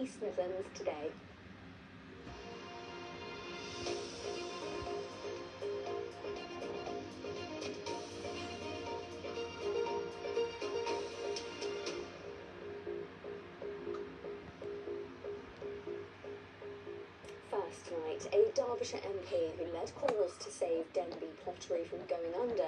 East Midlands today. First tonight, a Derbyshire MP who led calls to save Denby pottery from going under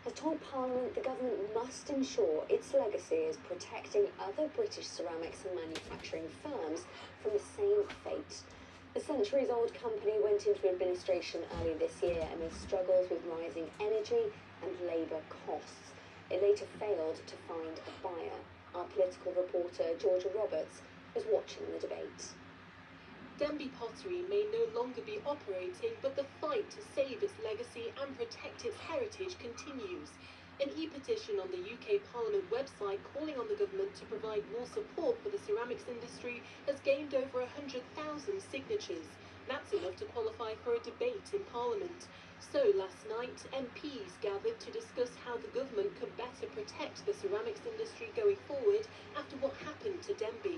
has told Parliament the government must ensure its legacy is protecting other British ceramics and manufacturing firms from the same fate. The centuries-old company went into administration earlier this year amid struggles with rising energy and labour costs. It later failed to find a buyer. Our political reporter, Georgia Roberts, is watching the debate. Denby Pottery may no longer be operating, but the fight to save its legacy and protect its heritage continues. An e-petition on the UK Parliament website calling on the government to provide more support for the ceramics industry has gained over 100,000 signatures. That's enough to qualify for a debate in Parliament. So last night, MPs gathered to discuss how the government could better protect the ceramics industry going forward after what happened to Denby.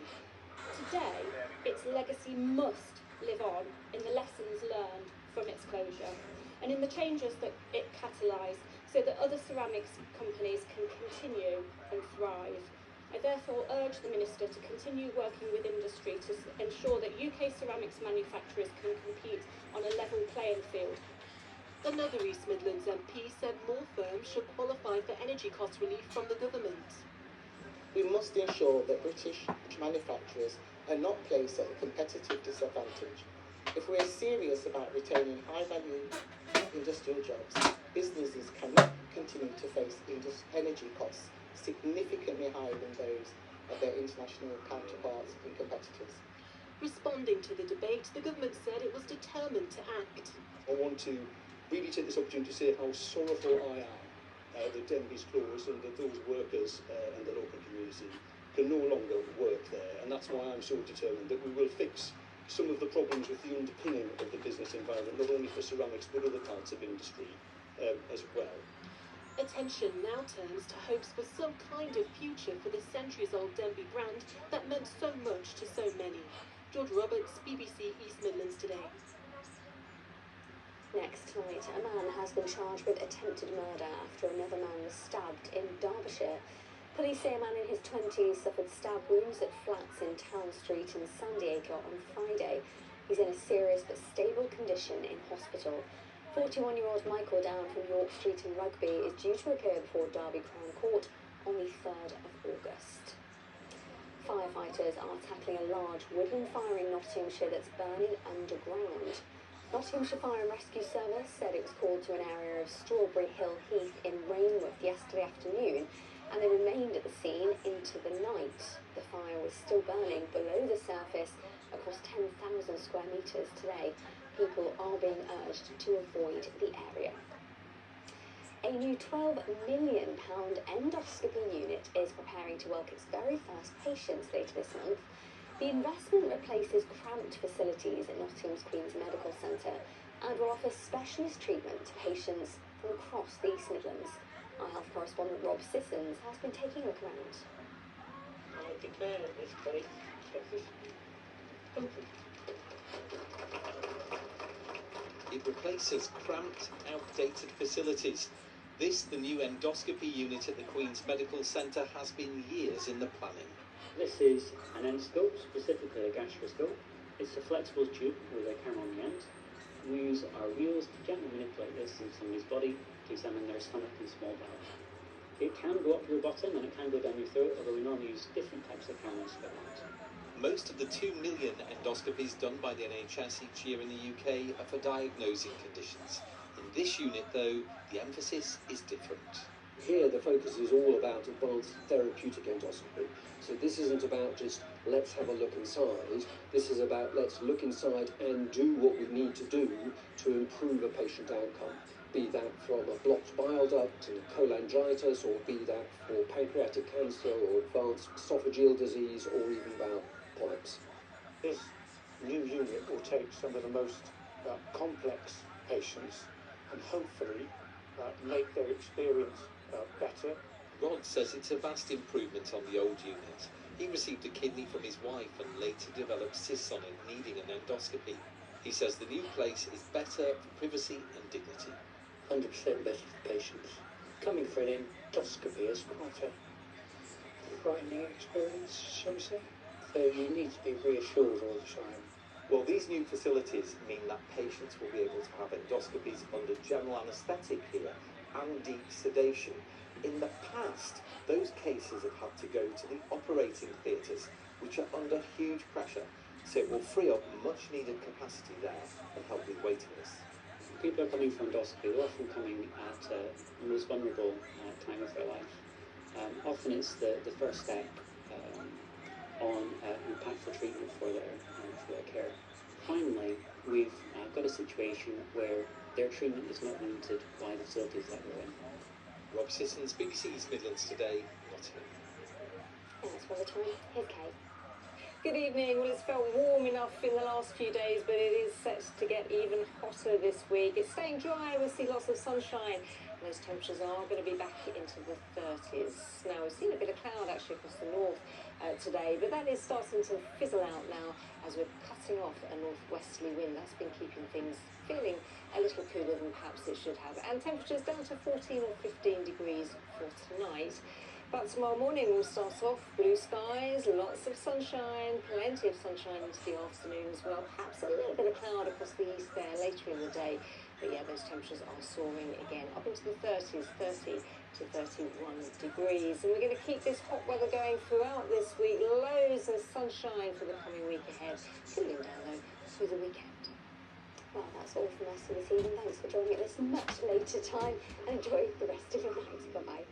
Today, its legacy must live on in the lessons learned from its closure and in the changes that it catalysed so that other ceramics companies can continue and thrive. I therefore urge the Minister to continue working with industry to ensure that UK ceramics manufacturers can compete on a level playing field. Another East Midlands MP said more firms should qualify for energy cost relief from the government. We must ensure that British manufacturers are not placed at a competitive disadvantage. If we are serious about retaining high-value industrial jobs, businesses cannot continue to face energy costs significantly higher than those of their international counterparts and competitors. Responding to the debate, the government said it was determined to act. I want to really take this opportunity to say how sorrowful I am that Denby's closed and that those workers and the local community can no longer work there, and that's why I'm so determined that we will fix some of the problems with the underpinning of the business environment, not only for ceramics but other parts of industry as well. Attention now turns to hopes for some kind of future for the centuries-old Denby brand that meant so much to so many. George Roberts, BBC East Midlands Today. Next tonight, a man has been charged with attempted murder after another man was stabbed in Derbyshire. Police say a man in his 20s suffered stab wounds at flats in Town Street in San Diego on Friday. He's in a serious but stable condition in hospital. 41-year-old Michael Down from York Street in Rugby is due to appear before Derby Crown Court on the 3rd of August. Firefighters are tackling a large woodland fire in Nottinghamshire that's burning underground. Nottinghamshire Fire and Rescue Service said it was called to an area of Strawberry Hill Heath in Rainworth yesterday afternoon, and they remained at the scene into the night. The fire was still burning below the surface across 10,000 square metres today. People are being urged to avoid the area. A new £12 million endoscopy unit is preparing to welcome its very first patients later this month. The investment replaces cramped facilities at Nottingham's Queen's Medical Centre and will offer specialist treatment to patients from across the East Midlands. Our health correspondent Rob Sissons has been taking a look around. I declare this place open. It replaces cramped, outdated facilities. This, the new endoscopy unit at the Queen's Medical Centre, has been years in the planning. This is an endoscope, specifically a gastroscope. It's a flexible tube with a camera on the end. We use our wheels to gently manipulate this in somebody's body to examine their stomach and small bowel. It can go up your bottom and it can go down your throat, although we normally use different types of cameras for that. Most of the 2 million endoscopies done by the NHS each year in the UK are for diagnosing conditions. In this unit, though, the emphasis is different. Here the focus is all about advanced therapeutic endoscopy. So this isn't about just let's have a look inside, this is about let's look inside and do what we need to do to improve a patient outcome. Be that from a blocked bile duct and cholangitis, or be that for pancreatic cancer or advanced esophageal disease, or even about polyps. This new unit will take some of the most complex patients and hopefully make their experience better. Rod says it's a vast improvement on the old unit. He received a kidney from his wife and later developed cysts on it, needing an endoscopy. He says the new place is better for privacy and dignity. 100% better for patients. Coming for an endoscopy is quite a frightening experience, shall we say? So you need to be reassured all the time. Well, these new facilities mean that patients will be able to have endoscopies under general anaesthetic here and deep sedation. In the past, those cases have had to go to the operating theatres, which are under huge pressure, so it will free up much needed capacity there and help with waiting lists. People are coming for endoscopy, they're often coming at the most vulnerable time of their life. Often it's the first step on impactful treatment for their care. Finally, we've got a situation where their treatment is not limited by the facilities that we're in. Rob Sissons, BBC East Midlands Today, Nottingham. And that's for the time. Here's Kaye. Good evening. Well, it's felt warm enough in the last few days, but it is set to get even hotter this week. It's staying dry. We'll see lots of sunshine. Those temperatures are going to be back into the 30s. Now, we've seen a bit of cloud actually across the north today, but that is starting to fizzle out now as we're cutting off a northwesterly wind. That's been keeping things feeling a little cooler than perhaps it should have. And temperatures down to 14 or 15 degrees for tonight. But tomorrow morning we'll start off blue skies, lots of sunshine, plenty of sunshine into the afternoon as well. Perhaps a little bit of cloud across the east there later in the day. But yeah, those temperatures are soaring again, up into the 30s, 30 to 31 degrees. And we're going to keep this hot weather going throughout this week. Loads of sunshine for the coming week ahead. Cooling down though through the weekend. Well, that's all from us for this evening. Thanks for joining at this much later time and enjoy the rest of your night. Bye-bye.